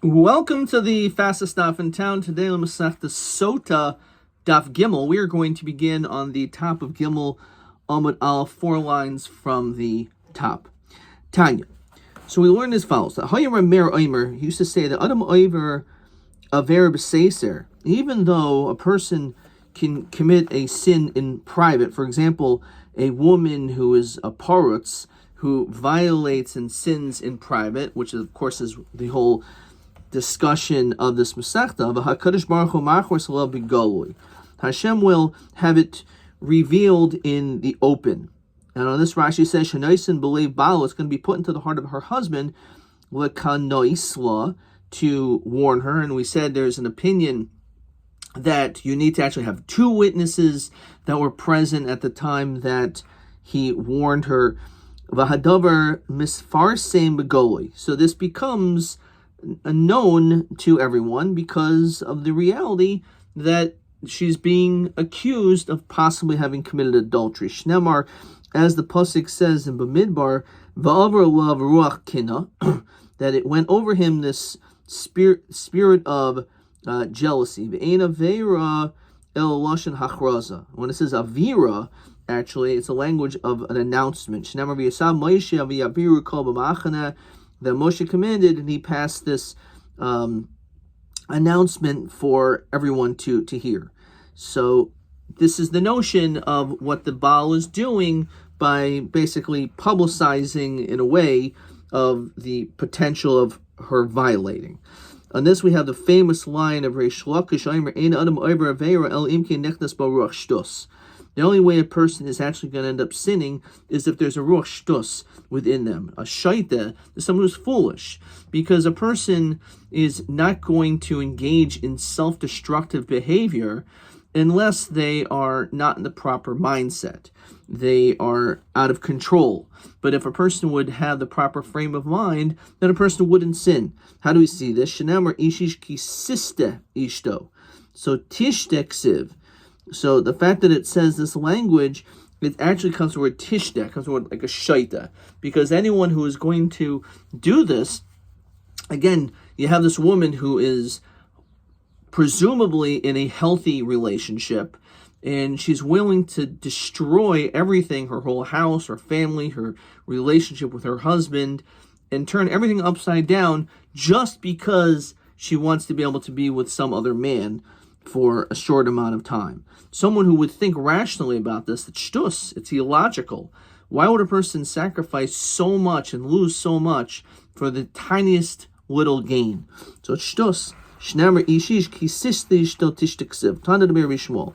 Welcome to the fastest daf in town. Today, the Sotah daf Gimel. We are going to begin on the top of Gimel Amud Aleph, 4 lines from the top. Tanya. So we learned as follows: that Hayim Mer Omer used to say that Adam Omer Aver B'Seiser, even though a person can commit a sin in private, for example, a woman who is a parutz, who violates and sins in private, which of course is the whole discussion of this Masechta, HaKadosh Baruch Hu machor salav b'galui. Hashem will have it revealed in the open. And on this Rashi says, Shanoisin believe Baal, it's going to be put into the heart of her husband, lekanoisla, to warn her. And we said there's an opinion that you need to actually have 2 witnesses that were present at the time that he warned her. V'hadavar misfarsem b'galui. So this becomes known to everyone because of the reality that she's being accused of possibly having committed adultery. Shnemar, as the pasuk says in Bamidbar, va'avar lav ruach kina, that it went over him this spirit of jealousy. Ve'ein avera el lashon hachraza. When it says avira, actually, it's a language of an announcement. Shnemar v'yasam Moshe v'yabiru kol b'machana, that Moshe commanded, and he passed this announcement for everyone to hear. So this is the notion of what the Baal is doing by basically publicizing, in a way, of the potential of her violating. On this we have the famous line of Reish Lakish, Ein adam over avera el imke nechnas baruch shtus. The only way a person is actually going to end up sinning is if there's a ruach shtus within them. A shaita is someone who's foolish, because a person is not going to engage in self-destructive behavior unless they are not in the proper mindset. They are out of control. But if a person would have the proper frame of mind, then a person wouldn't sin. How do we see this? Shenamar ishish ki siste ishto. So tishtek. So the fact that it says this language, it actually comes from the word tishtek, comes from the word like a shaita, because anyone who is going to do this, again, you have this woman who is presumably in a healthy relationship, and she's willing to destroy everything, her whole house, her family, her relationship with her husband, and turn everything upside down just because she wants to be able to be with some other man for a short amount of time. Someone who would think rationally about this, it's shtus, it's illogical. Why would a person sacrifice so much and lose so much for the tiniest little gain? So it's shtus. Shnemer ishish ki sisti ishto tishtiksiv. Tana de Shmuel.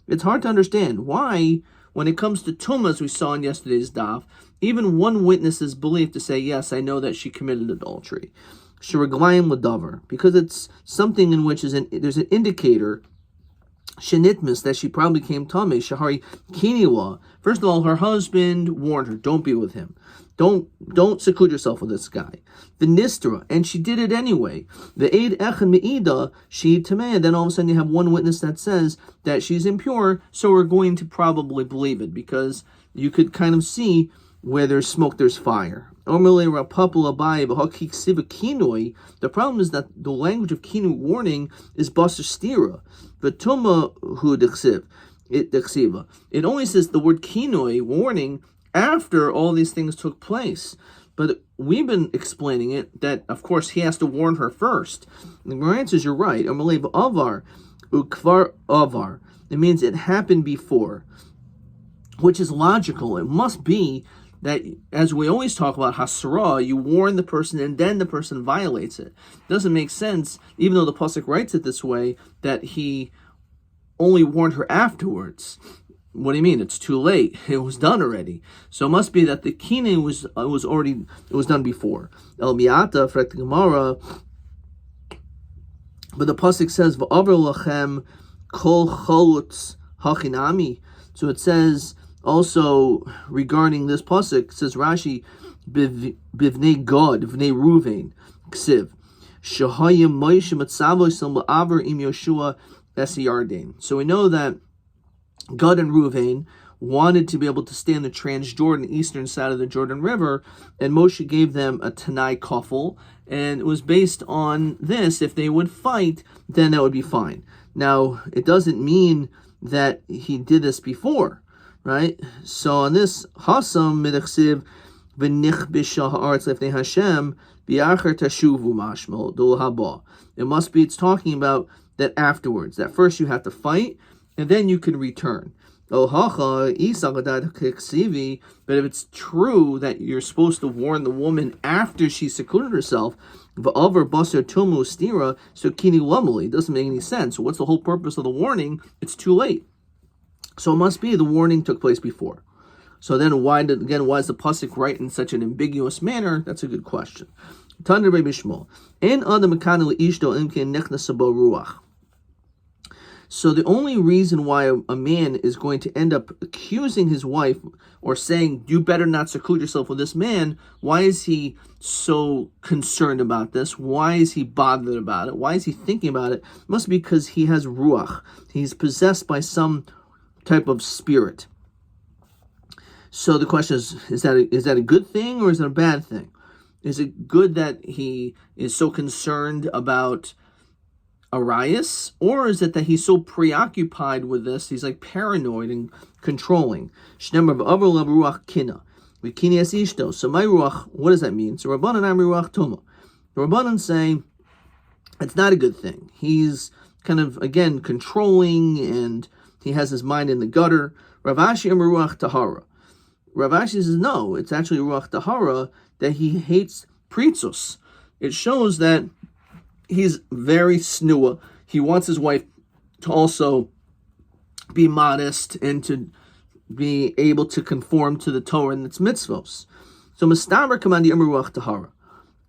It's hard to understand why, when it comes to tumah, as we saw in yesterday's daf, even one witness is believed to say, yes, I know that she committed adultery. Because it's something in which there's an indicator, shenitmis, that she probably came tameh, shahari kiniwa. First of all, her husband warned her, don't be with him. Don't seclude yourself with this guy. The nistra, and she did it anyway. The eid echad meida, she tameh, then all of a sudden you have one witness that says that she's impure, so we're going to probably believe it, because you could kind of see where there's smoke, there's fire. The problem is that the language of kinu, warning, is basar stira. It only says the word kinoi, warning, after all these things took place. But we've been explaining it that, of course, he has to warn her first. And the answer is, you're right. Avar, ukvar avar. It means it happened before, which is logical. It must be that, as we always talk about hasra, you warn the person and then the person violates it. It doesn't make sense, even though the pasuk writes it this way, that he only warned her afterwards. What do you mean? It's too late. It was done already. So it must be that the kine was done before. El miata fret Gemara, but the pasuk says v'aver lachem kol cholutz hachinami. So it says also regarding this pasuk, says Rashi, bivnei God, bivnei Ruvain, ksiv shahayim Moshe matzavos la'aver im Yoshua es Yarden. So we know that Gad and Ruvain wanted to be able to stay on the Transjordan, eastern side of the Jordan River, and Moshe gave them a Tanai Kofel, and it was based on this. If they would fight, then that would be fine. Now, it doesn't mean that he did this before, right? So on this, Hasam Midachsiv v'nich b'shah ha'aretz lefnei Hashem b'yachar tashuvu mashmo dul haba. It must be, it's talking about that afterwards, that first you have to fight, and then you can return. But if it's true that you're supposed to warn the woman after she secluded herself, so it doesn't make any sense. So what's the whole purpose of the warning? It's too late. So it must be the warning took place before. So then why is the pasuk write in such an ambiguous manner? That's a good question. So the only reason why a man is going to end up accusing his wife or saying, you better not seclude yourself with this man, why is he so concerned about this? Why is he bothered about it? Why is he thinking about it? It must be because he has ruach. He's possessed by some type of spirit. So the question is that a good thing or is it a bad thing? Is it good that he is so concerned about Arias, or is it that he's so preoccupied with this, he's like paranoid and controlling? So my ruach, what does that mean? So Rabbanan am ruach tuma. The Rabbanan say it's not a good thing. He's kind of, again, controlling, and he has his mind in the gutter. Rav Ashi am ruach tahara. Rav Ashi says no, it's actually ruach tahara, that he hates pritzus. It shows that he's very snua. He wants his wife to also be modest and to be able to conform to the Torah and its mitzvos. So Mustaber Kamandi Ruach Tahara.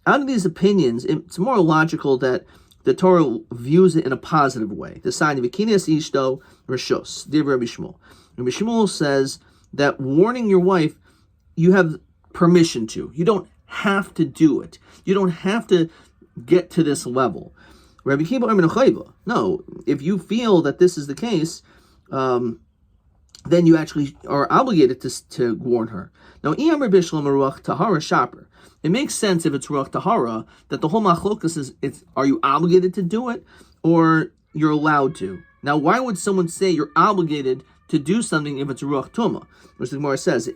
Out of these opinions, it's more logical that the Torah views it in a positive way. The sign of Vikinias Ishto Rishos, Div Rabbi Shmuel. Rabbi Shmuel says that warning your wife, you have permission to. You don't have to do it. You don't have to get to this level. Rabbi Kiva, no, if you feel that this is the case, then you actually are obligated to warn her. Now, it makes sense if it's ruach tahara that the whole machlokas is, are you obligated to do it or you're allowed to? Now, why would someone say you're obligated to do something if it's ruach tuma? Which the Gemara says,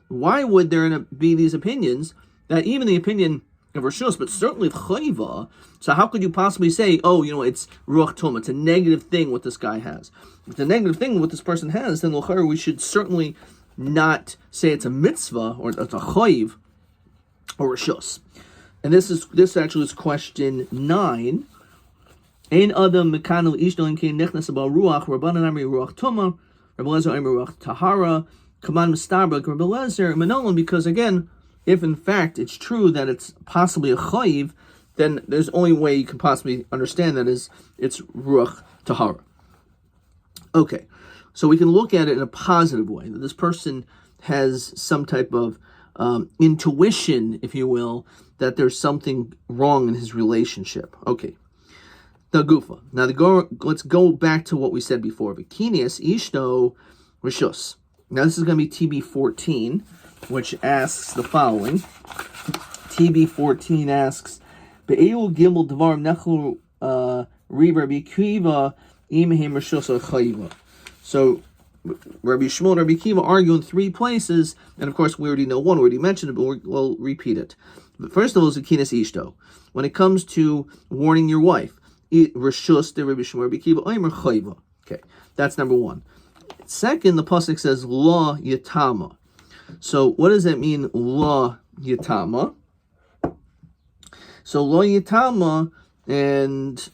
why would there be these opinions that even the opinion of Rishus, but certainly of Chayva, so how could you possibly say, it's Ruach Tuma, it's a negative thing what this guy has? If it's a negative thing what this person has, then we should certainly not say it's a mitzvah, or it's a Chayv, or Rishus. And this actually is question 9. Ein adam mekanu ishto in kein nechnas about Ruach, Rabbanan amri Ruach Tuma, Rabbi Lezer amri Ruach Tahara, Kaman Mistabrak, Rabbi Lezer, Manolan, because again, if in fact it's true that it's possibly a chayiv, then there's only way you can possibly understand that is it's ruach tahara. Okay, so we can look at it in a positive way, that this person has some type of intuition, if you will, that there's something wrong in his relationship. Okay, the gufa. Now let's go back to what we said before. Vikinias ishto rishus. Now this is going to be TB 14. Which asks the following. TB 14 asks, Be'elu gimel dvar nechlu Rabbi Kiva imhem rishos chayva. So Rabbi Shmuel and Rabbi Kiva argue in 3 places, and of course we already know one, we already mentioned it, but we'll repeat it. But first of all is Akinas Ishto. When it comes to warning your wife, rishos de Rabbi Shmuel Rabbi Kiva oimer chayva. Okay, that's number 1. Second, the pasuk says la yatama. So what does that mean, la yatama? So la yatama, and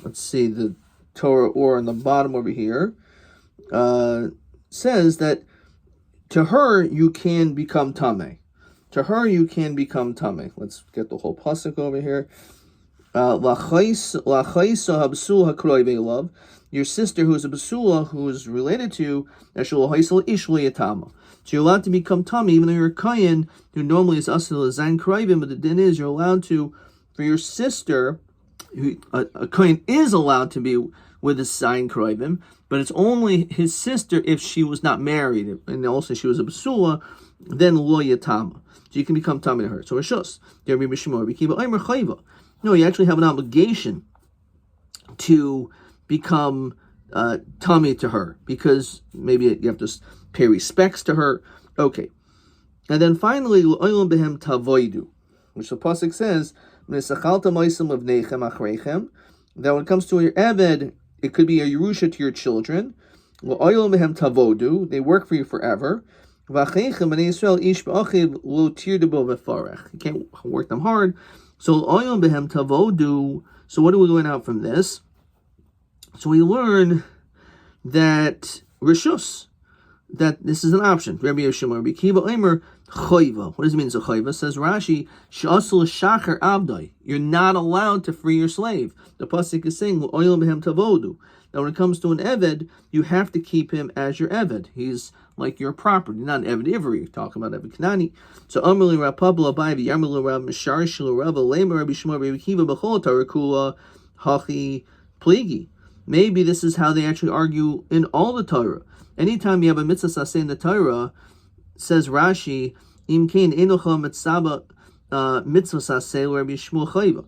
let's see, the Torah or on the bottom over here, says that to her you can become tameh. To her you can become tameh. Let's get the whole pasuk over here. Your sister who is a basula, who is related to yatama. So you're allowed to become tummy, even though you're a kayin, who normally is asal zayin krayvim, but the din is you're allowed to, for your sister, a kayin is allowed to be with his sign kroivim, but it's only his sister if she was not married, and also she was a basula, then lo yatama. So you can become tummy to her. So rishus. No, you actually have an obligation to become tummy to her, because maybe you have to pay respects to her. Okay. And then finally, l'olam behem tavoidu, which the pasuk says, that when it comes to your eved, it could be a yerusha to your children. L'olam behem tavodu, they work for you forever. You can't work them hard. So l'olam behem tavodu. So what are we learn out from this? So we learn that rishus, that this is an option. Rabbi Yeshua, Rabbi Kiva Omer, choiva. What does it mean? So choiva says Rashi, she'asul shacher abdai. You're not allowed to free your slave. The pasuk is saying oil behem tavodu. Now, when it comes to an eved, you have to keep him as your eved. He's like your property, not an eved ivri. You're talking about eved kanani. So Amrli Rapabla Baivi Amrli Rab Mishar Shil Rava Lema Rabbi Shmuel Rabbi Kiva Bechol Tarakula Hachi Pligi. Maybe this is how they actually argue in all the Torah. Anytime you have a mitzvah saseh in the Torah, says Rashi, Im kein enocha mitzvah mitzvah saseh Rabbi Shmuel chayva.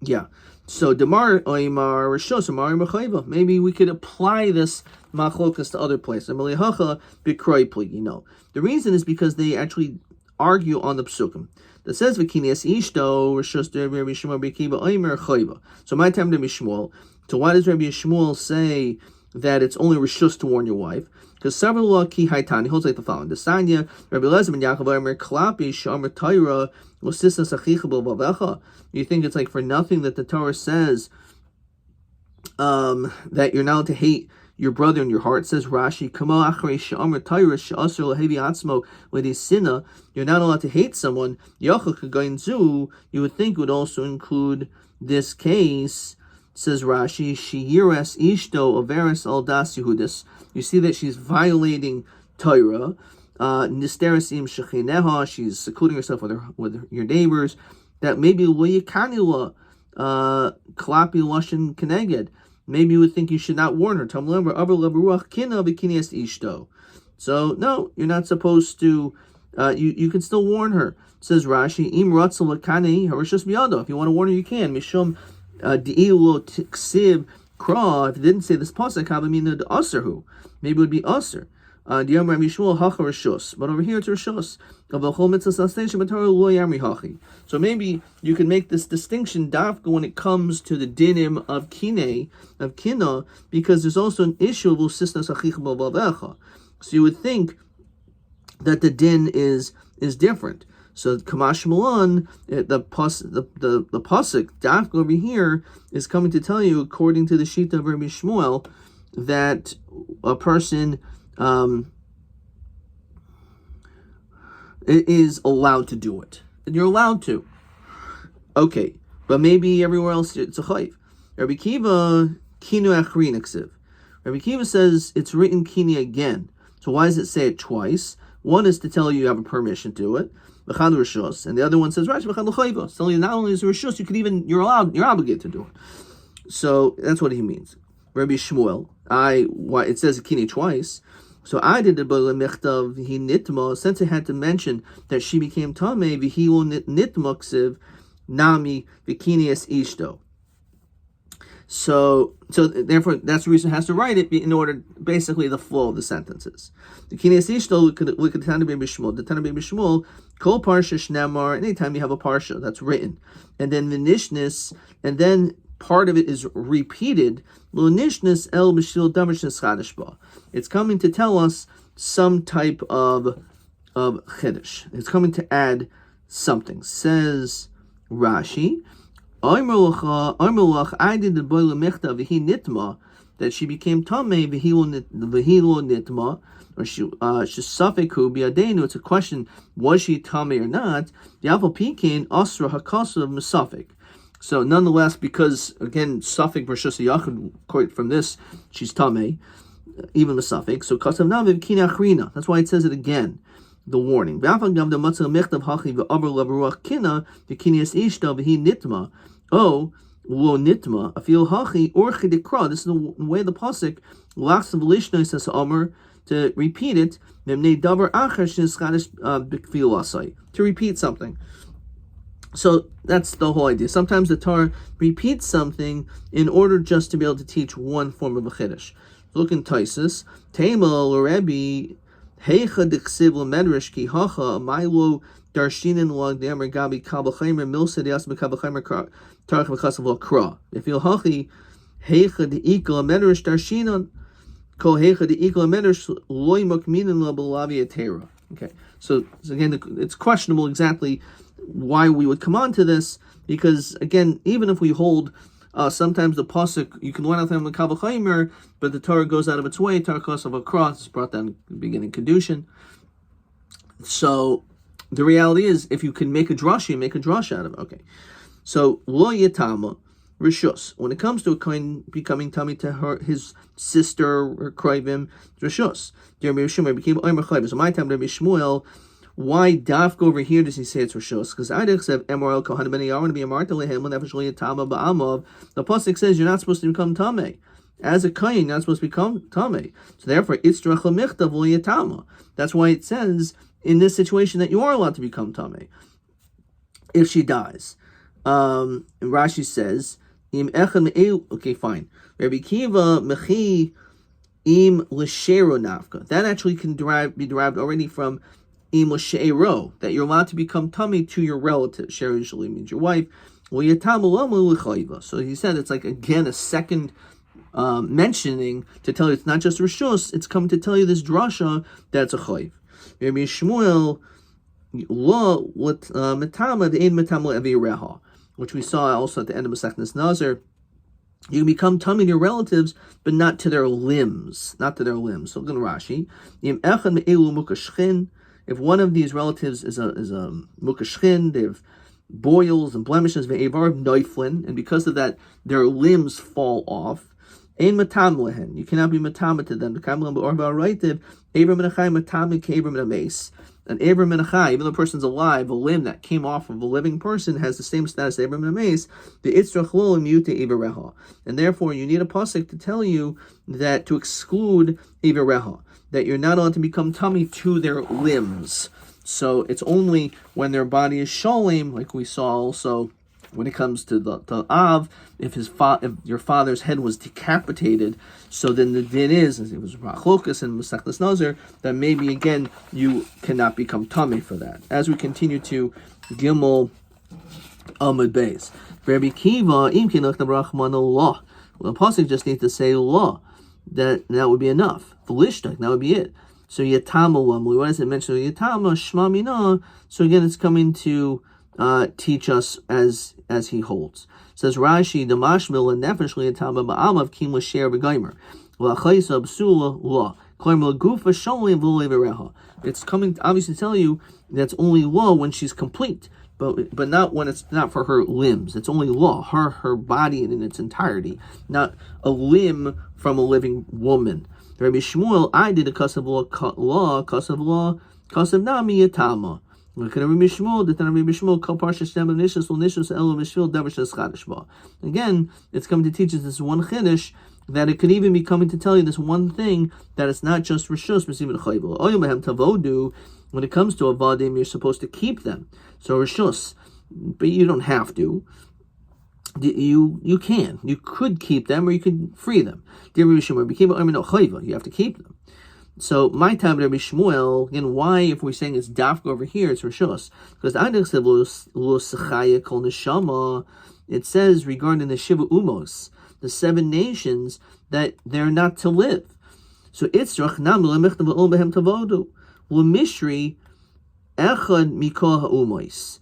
Yeah. So Demar Oimar Rishos Amar Mechayva. Maybe we could apply this machlokas to other places. Amalihacha b'kroi pligi. No. The reason is because they actually argue on the psukim that says v'kinias ishto Rishos Rabbi Shmuel b'kiva Oimar chayva. So my time to Rabbi Shmuel. So why does Rabbi Shmuel say that it's only rishus to warn your wife? Because several law ki haitani holds like the following: the Sanya Rabbi Lezer ben Yaakov Omer klapi shomer Torah l'sisas achicha b'vavecha. You think it's like for nothing that the Torah says that you're not allowed to hate your brother in your heart? It says Rashi, Kamo achrei shomer Torah she'asur lehevi atzmo l'disina. You're not allowed to hate someone. Yachal kagayin zu. You would think would also include this case. Says Rashi, Shiyiras Ishto Averis Aldas Yehudis. You see that she's violating Torah. Nisterasim Shechineha, she's secluding herself with your neighbors. That maybe Wayakanila Klapi Lashin Keneged. Maybe you would think you should not warn her. Tamlember Avar Leberuach Kina Bikinias Ishto. So no, you're not supposed to. You can still warn her. Says Rashi, Im Ratzel Lakani Harishas Miyado. If you want to warn her, you can. Mishum. If it didn't say this pasuk, how mean the aserhu? Maybe it would be aser. But over here it's rishus. So maybe you can make this distinction dafka when it comes to the dinim of kina, because there's also an issue of usisnas achicha b'vavecha. So you would think that the din is different. So Kamash Malan, the pasuk dafka over here is coming to tell you, according to the Shita of Rabbi Shmuel, that a person is allowed to do it, and you're allowed to. Okay, but maybe everywhere else it's a chayv. Rabbi Kiva kinu achrin eksiv. Rabbi Kiva says it's written kini again. So why does it say it twice? One is to tell you have a permission to do it. And the other one says, Rashi, so not only is it rishus, you're obligated to do it. So that's what he means. Rabbi Shmuel, it says kini twice. So I did the b'lemichtav he nitma, since it had to mention that she became tamei v'hilu nitmaksiv nami v'kinias ishto. So therefore, that's the reason it has to write it in order, basically, the flow of the sentences. The Kinias Ishto, we could Tana Baby Shmuel. The Tana Baby Shmuel, Kol Parsha Shnemar, anytime you have a Parsha that's written. And then the Nishnis, and then part of it is repeated. Lo Nishnis El B'Shil Damashnis Chadashba. It's coming to tell us some type of Chiddush. It's coming to add something. Says Rashi, I did the boil mechta v'hi nitma, that she became tamei v'hilo nitma, or she safeku biadenu. It's a question: was she tamei or not? Yafal pikin asra hakasav mesafek. So nonetheless, because again, safek versus yachid, quote from this, she's tamei, even mesafek. So kasav na v'kina achrina. That's why it says it again. The warning. Oh, lo nitma afil hachi or chidikra. This is the way the pasuk lachs of lishnois says Omer to repeat it. To repeat something. So that's the whole idea. Sometimes the Torah repeats something in order just to be able to teach one form of a chiddush. Look in Taisus. Tema Rabbi heicha diksiv lemedrish ki hacha milo darshinin log demer gabi kabachaymer milsa deas bekabachaymer tarach v'chasav kra. If you'll hachi heicha deikla lemedrish darshinan kol heicha deikla lemedrish loy mukminin labalavi atera. Okay, so again, it's questionable exactly why we would come on to this, because again, even if we hold sometimes the pasuk you can learn out from the Kavachaymer, but the Torah goes out of its way. Tarkos of a cross brought down the beginning kedushin. So the reality is, if you can make a drasha, you make a drasha out of it. Okay, so lo yetama rishus. When it comes to a kohen becoming tummy to his sister or krivim, rishus. Dear Mishmuel became omer chayv. So my time, Rabbi Shmuel. Why dafka over here does he say it's rishos? Because I said Emerald Kohan Ben Yaron to be a marta lehem when eventually tama ba'amav. The pasuk says you're not supposed to become tame. As a kohen, you're not supposed to become tame. So therefore, it's drachamichtav lo. That's why it says in this situation that you are allowed to become tame if she dies. And Rashi says im echem. Okay, fine. Rabbi Kiva mechi im l'shero nafka. That actually can be derived already from that you're allowed to become tummy to your relative. Share usually means your wife. So he said it's like again a second mentioning to tell you it's not just rishus, it's come to tell you this drasha that's a chayv. Rabbi Shmuel law what metama the ein metama evireha, which we saw also at the end of Masechtas Nazir. You can become tummy to your relatives, but not to their limbs. Not to their limbs. So look at Rashi. If one of these relatives is a mukashchin, they have boils and blemishes, and because of that, their limbs fall off. Ein matam lehen. You cannot be matam to them. An Abram and a Chai, even though the person's alive, a limb that came off of a living person has the same status as Abram and a mace, the Itzrach lo imute Ivareha. And therefore, you need a pasuk to tell you that to exclude Ivareha, that you're not allowed to become tummy to their limbs. So it's only when their body is sholem, like we saw also when it comes to the Av, if your father's head was decapitated, so then the din is, as it was Rachlokas and Masechtas Nazir, that maybe again you cannot become tummy for that. As we continue to Gimel Amud Beis, Rabbi Kiva imkin Rachman Allah. Well, the pasuk just needs to say law. That would be enough. Velishtak, that would be it. So Yatama Lamli. Why does it mention Yatama Shma Mina? So again, it's coming to teach us as he holds. It says Rashi the mashmil and nefesh liyatama ba'amav kim l'sher b'gaimer l'achayisa b'sula la klaim l'gufa sholim v'levereha. It's coming to obviously tell you that's only law when she's complete, but not when it's not for her limbs. It's only law her body in its entirety, not a limb from a living woman. Rabbi Shmuel, I did a kasav nami yatama. Again, it's coming to teach us this one chiddush, that it could even be coming to tell you this one thing, that it's not just rishus, when it comes to avadim, you're supposed to keep them. So rishus, but you don't have to. You could keep them, or you could free them. You have to keep them. So my time, Rabbi Shmuel, again, why, if we're saying it's dafka over here, it's rishus? Because it says regarding the Shiva Umos, the 7 nations, that they're not to live. So Itzrach nam lemechtav behem tavodu lemishri echad mikol ha'umos.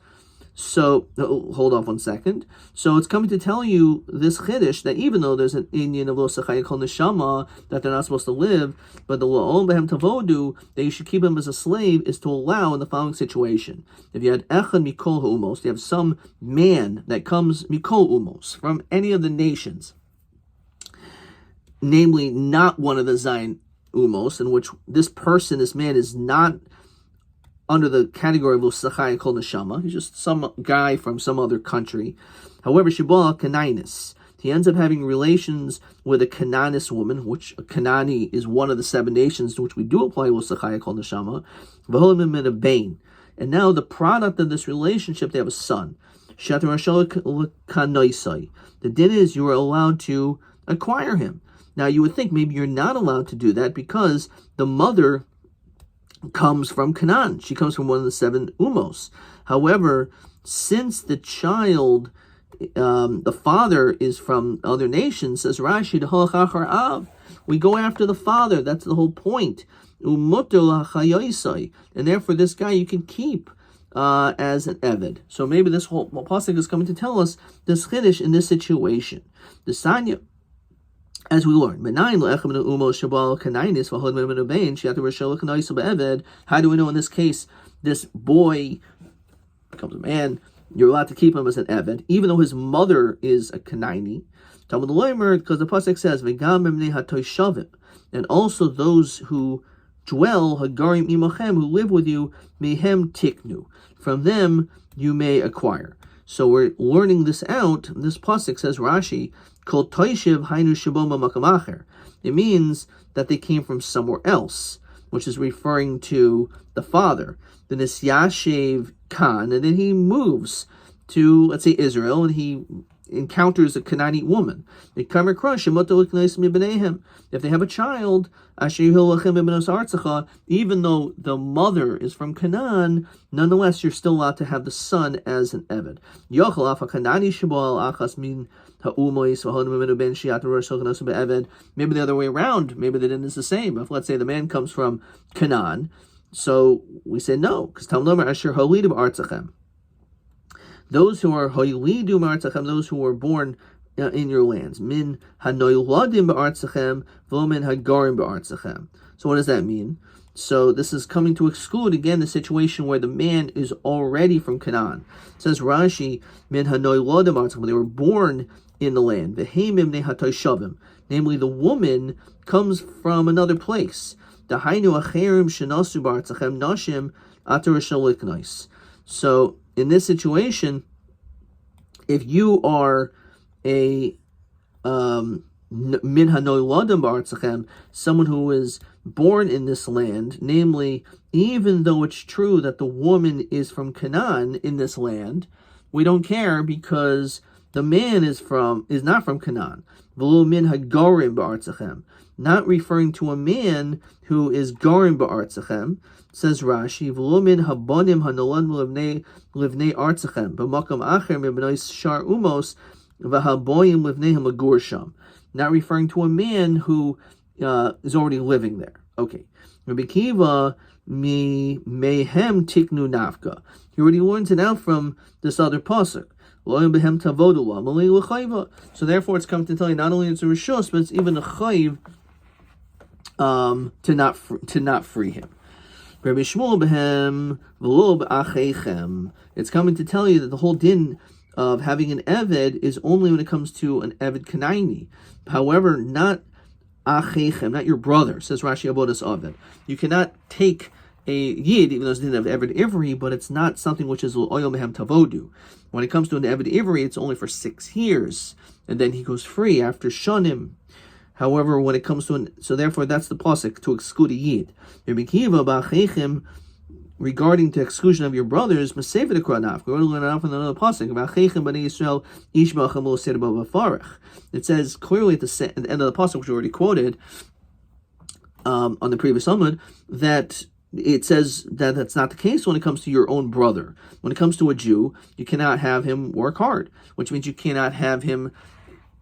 So, hold off 1 second. So it's coming to tell you this chiddush, that even though there's an Indian of lo sechaya kol neshama, that they're not supposed to live, but the lo'om behem tavodu, that you should keep them as a slave, is to allow in the following situation. If you had echad mikol ha'umos, you have some man that comes mikol umos, from any of the nations, namely not one of the Zion umos, in which this man is not under the category of Lusachai Kol Neshama. He's just some guy from some other country. However, Shibal Canaanis. He ends up having relations with a Canaanist woman, which Canaani is one of the 7 nations to which we do apply Lusachai Kol Neshama. V'holim min a bain. And now the product of this relationship, they have a son. The din is you are allowed to acquire him. Now you would think maybe you're not allowed to do that because the mother comes from Canaan. She comes from one of the 7 umos. However, since the child, the father is from other nations, says Rashi, we go after the father. That's the whole point. And therefore this guy you can keep as an eved. So maybe this whole pasuk is coming to tell us this chiddush in this situation. The Sanya, as we learned, how do we know in this case this boy becomes a man? You're allowed to keep him as an eved, even though his mother is a Kanaani. Talmud Leimer, because the pasuk says, and also those who dwell, Hagarim imachem, who live with you, mehem tiknu. From them you may acquire. So we're learning this out. This pasuk says, Rashi, Kol toishiv hainu shiboma makamacher. It means that they came from somewhere else, which is referring to the father. The Nisyashev Khan, and then he moves to, let's say, Israel, and he encounters a Canaanite woman. If they have a child, even though the mother is from Canaan, nonetheless you're still allowed to have the son as an eved. Maybe the other way around. Maybe the din is the same. If, let's say, the man comes from Canaan, so we say no, because those who are hoylidu ma'artzachem, those who are born in your lands, min hanoyladim ba'artzachem, v'lo min hagarim ba'artzachem. So what does that mean? So this is coming to exclude again the situation where the man is already from Canaan. It says Rashi, min hanoyladim ba'artzachem, they were born in the land. V'heimim nehatoyshavim, namely the woman comes from another place. Dahainu acherim shenasu ba'artzachem nashim atar shaliknais. So in this situation, if you are a min hanoyladim ba'artzachem, someone who is born in this land, namely, even though it's true that the woman is from Canaan in this land, we don't care because the man is not from Canaan. V'lo min hagarim ba'artzachem, not referring to a man who is garim ba'artzachem. Says Rashi, v'lo min habonim hanolan livnei artzachem b'makam acher mibnei shar umos v'haboyim livneihem agur sham. Not referring to a man who is already living there. Okay. Rabbi Kiva mi mehem tiknu nafka. He already learns it out from this other pasuk. So therefore, it's come to tell you not only it's a rishus, but it's even a chayiv to not free him. Rabbi Shmuel behem v'lo b'achechem. It's coming to tell you that the whole din of having an eved is only when it comes to an eved Kanaini. However, not achechem, not your brother. Says Rashi Abodas Aved. You cannot take a yid, even though it's din of eved ivri, but it's not something which is oil mehem tavodu. When it comes to an eved ivri, it's only for 6 years, and then he goes free after shanim. However, when it comes to so therefore that's the pasuk to exclude a yid. Rabbi Kiva ba'achechem, regarding the exclusion of your brothers, maseva de kranaf. We're going to learn it from another pasuk. Ba'achechem b'nei Yisrael ish ba'achem lo seder b'vafarech. It says clearly at the end of the pasuk, which we already quoted on the previous Amud, that it says that that's not the case when it comes to your own brother. When it comes to a Jew, you cannot have him work hard, which means you cannot have him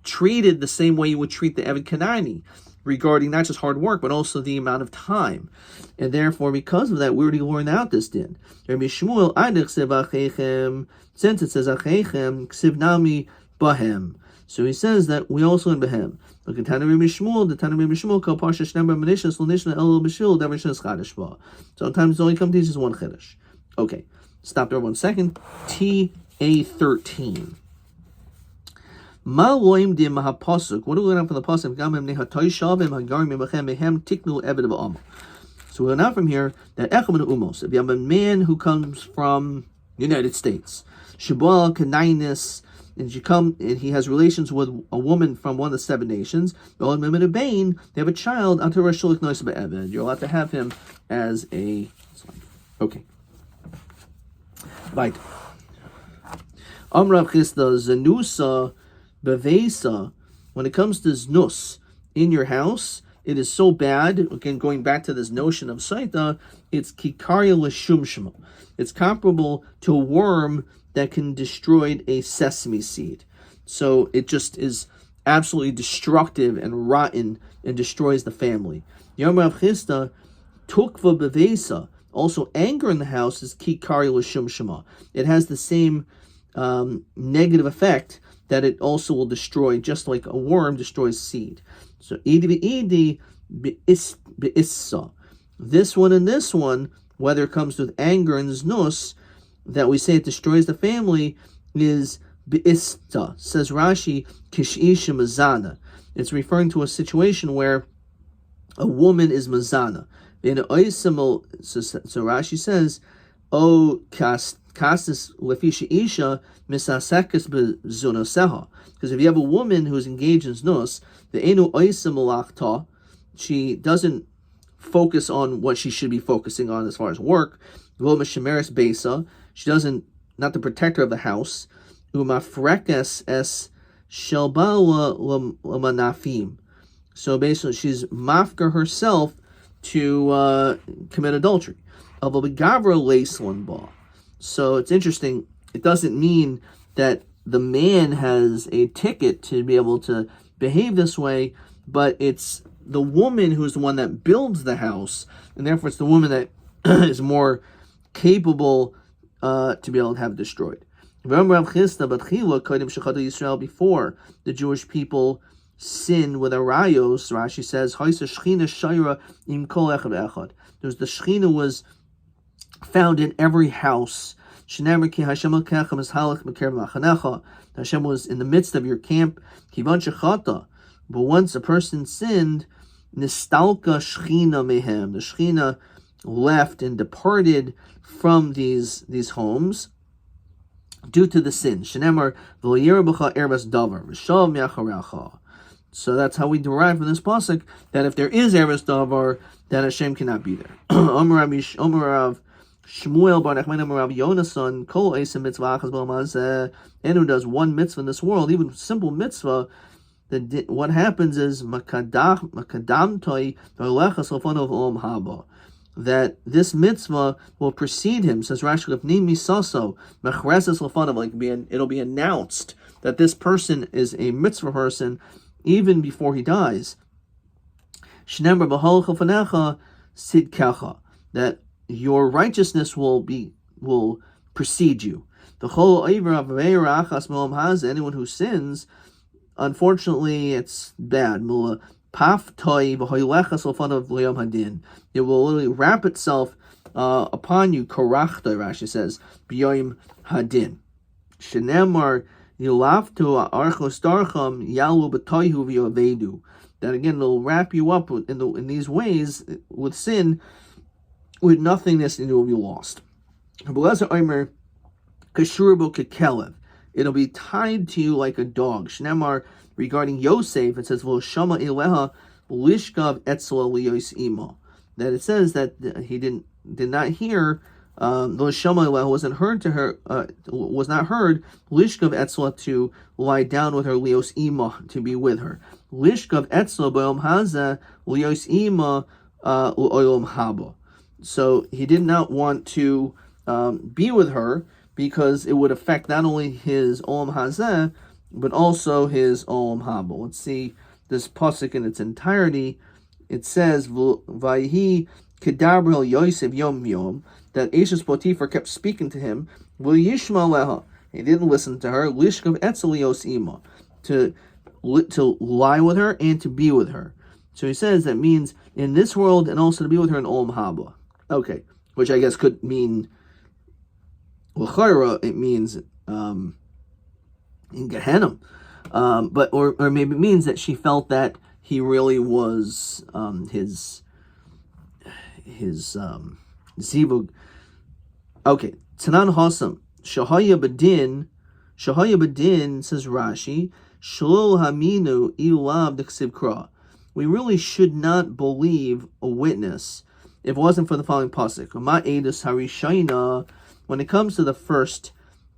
treated the same way you would treat the Eved Kanaani, regarding not just hard work, but also the amount of time. And therefore, because of that, we already learned out this din. Rabbi Shmuel, since it says achechem, ksiv nami bahem. So he says that we also in bahem. Look at Tana Rabbi Shmuel, the Tana Rabbi Shmuel, kol parsha shnei b'manishas l'nishna el b'shil davar shnes chadash ba. Sometimes only come teaches one chadash. Okay, stop there 1 second. TA13. Ma loim dim hapasuk. What do we learn from the pasuk? Gamim nehatoy shavim hagarim imachem mehem tiknu eved ba'am. So we learn out from here that Echad Umos, if you have a man who comes from the United States, Shabal Kanainis, and he has relations with a woman from one of the 7 nations, they have a child, you're allowed to have him as a slave. Okay. Right. Amrav Chisda Zanusa Bevesa, when it comes to znus in your house, it is so bad. Again, going back to this notion of Sotah, it's kikaria l'shumshma. It's comparable to a worm that can destroy a sesame seed. So it just is absolutely destructive and rotten and destroys the family. Yom Rav Chisda tukva bevesa. Also, anger in the house is kikaria l'shumshma. It has the same negative effect that it also will destroy, just like a worm destroys seed. So idi be'issa. This one and this one, whether it comes with anger and znus, that we say it destroys the family, is be'ista. Says Rashi, kishisha mazana. It's referring to a situation where a woman is mazana. So Rashi says, O kastis lefisha isha misasekes bezunoseha. Because if you have a woman who's engaged in znus, the enu oisim malachta, she doesn't focus on what she should be focusing on as far as work. Lo mishemeres besa, she doesn't, not the protector of the house. Umafrekes es shelbala lamanafim. So basically, she's mafka herself to commit adultery. So it's interesting. It doesn't mean that the man has a ticket to be able to behave this way, but it's the woman who's the one that builds the house, and therefore it's the woman that is more capable to be able to have it destroyed. Before the Jewish people sin with arayos, Rashi says, there's the Shechina was found in every house. Hashem was in the midst of your camp. But once a person sinned, nistalka Shechina mehem, the Shechina left and departed from these homes due to the sin. So that's how we derive from this pasuk that if there is eres davar, then Hashem cannot be there. Omarav Shmuel bar Nachman Omarav Yonason kol esim mitzvah achas b'amazeh, and who does one mitzvah in this world, even simple mitzvah, then what happens is makadamtoi v'alechas l'fanav olam haba, that this mitzvah will precede him. Says Rashi, l'fnim misaso mechreses l'fanav, like it'll be announced that this person is a mitzvah person even before he dies. Shnemar b'hol chofanecha sidkecha, that your righteousness will precede you. The whole anyone who sins, unfortunately, it's bad. It will literally wrap itself upon you. Korachta, Rashi says, b'yoyim hadin. Shenemar yilaftu archos darcham yalu b'toyhu v'yovedu. That again, it'll wrap you up in these ways with sin, with nothingness, and it will be lost. It'll be tied to you like a dog. Shnemar, regarding Yosef, it says, that it says that he did not hear, wasn't heard to her, was not heard, Lishkav Etzla, to lie down with her, Lios Ima, to be with her. Lishkav Etzla B'Yom Haza, Lios Ima, U'Olam Haba. So he did not want to be with her because it would affect not only his Olam Hazeh, but also his Olam Haba. Let's see this pasuk in its entirety. It says, Vayhi Kedabrel Yosef Yom Yom, that Eshes Potiphar kept speaking to him, V'yishma leha, he didn't listen to her, Lishkav Etzelios Ima, to lie with her and to be with her. So he says that means in this world and also to be with her in Olam Haba. Okay, which I guess could mean, l'chayra, it means in Gehenna, but or maybe it means that she felt that he really was zivug. Okay, Tanan Hasam Shahaya Badin says Rashi Shalol Haminu Ilav Diksiv Kra. We really should not believe a witness if it wasn't for the following pasuk. Ma Edus Harishayna. When it comes to the first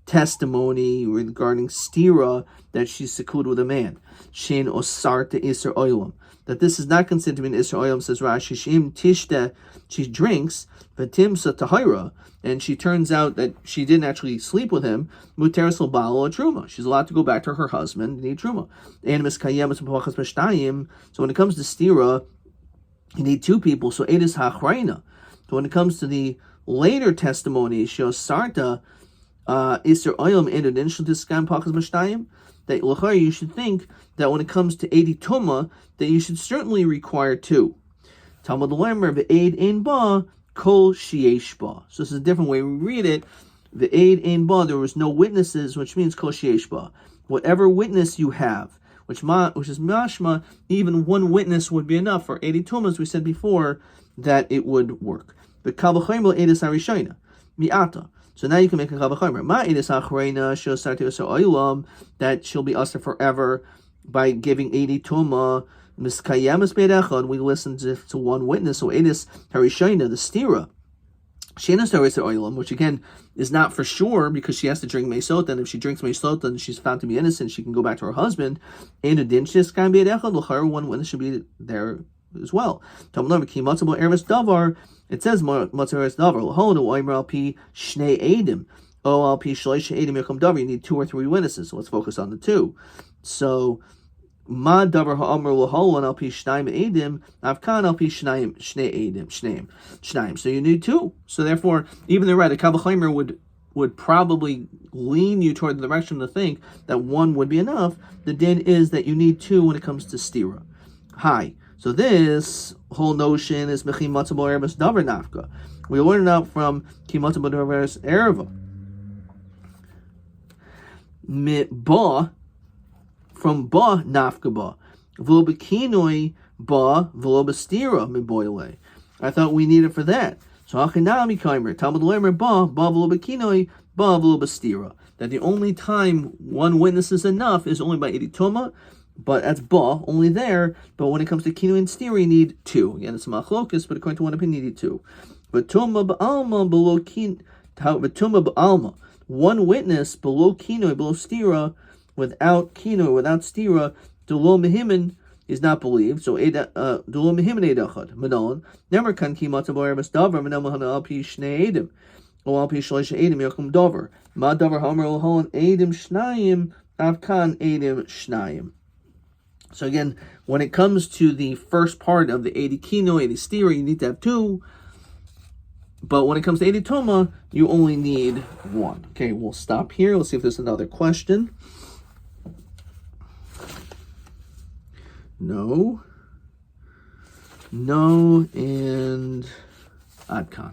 testimony regarding stira, that she's secluded with a man, shein osarta iser oilam, that this is not considered to be an iser oilam, says Rashi. Shim tishta, she drinks, v'timsa tahira, and she turns out that she didn't actually sleep with him. Muteris l'balo a truma, she's allowed to go back to her husband and eat truma. Animus kayemus b'pachas b'shtayim. So when it comes to stira, you need two people. So edis hachreina. So when it comes to the later testimony, sheosarta Isser Oyam Edudin Shultiskam Pachas Mashtayim, that Lachar you should think that when it comes to Edi Tuma, that you should certainly require two. Talmud Lemer Ve'ed Ein Ba Kol Sheyesh Ba. So this is a different way we read it. Ve'ed Ein Ba, there was no witnesses, which means Kol Sheyesh Ba. Whatever witness you have, which is mashma, even one witness would be enough for Edi Tuma, as we said before, that it would work. The Kavachayim Edis Harishayna Mi'ata. So now you can make a kavachomer. Ma'idis achreina shosarti oser oilam, that she'll be usher forever by giving 80 tuma. Miskayamas beidachad, we listened to one witness. So edis harishayna, the stira, shenas oser oilam, which again is not for sure because she has to drink meisota, and if she drinks meisota and she's found to be innocent, she can go back to her husband. And adin sheskayim beidachad, l'char one witness should be there as well. It says Matzares Davar L'Honu Oimer Al Pi Shnei Edim O Al Pi Shloisha Edim Yakum Davar. You need two or three witnesses. So let's focus on the two. So Ma Davar Ha'Omer L'Honu Al Pi Shnaim Edim Avkan Al Pi Shnei Edim Shnaim. So you need two. So therefore, even the right, a Kavachaymer would probably lean you toward the direction to think that one would be enough. The din is that you need two when it comes to stira. Hi. So this whole notion is Mechim Matzabo Erebus Davar Nafka. We learn it out from Ki Matzabo Davar Ereva. Ba, from Ba Nafka Ba. V'lo Bekinoi Ba, V'lo Bestira Miboile. I thought we needed for that. So Hachinami Kaimer, Talmud Lemer Ba, Ba V'lo Bekinoi, Ba V'lo Bestira. That the only time one witness is enough is only by Editoma. But that's ba, only there. But when it comes to kinu and stira, you need two. Again, it's machlokus, but according to one opinion, you need two. But tuma b'alma below kin, but tuma b'alma, one witness below kinu, below stira, without kinu, without stira, delo mehimin is not believed. So delo mehimin edachad menon never kan kimata b'eremas davar menon mahana al pi shnei edim o al pi shloisha edim yakum davar ma davar hamer l'hon edim shnayim avkan edim shnayim. So again, when it comes to the first part of the 80 kino, 80 stira, you need to have two. But when it comes to 80 toma, you only need one. Okay, we'll stop here. Let's see if there's another question. No, and Adkan.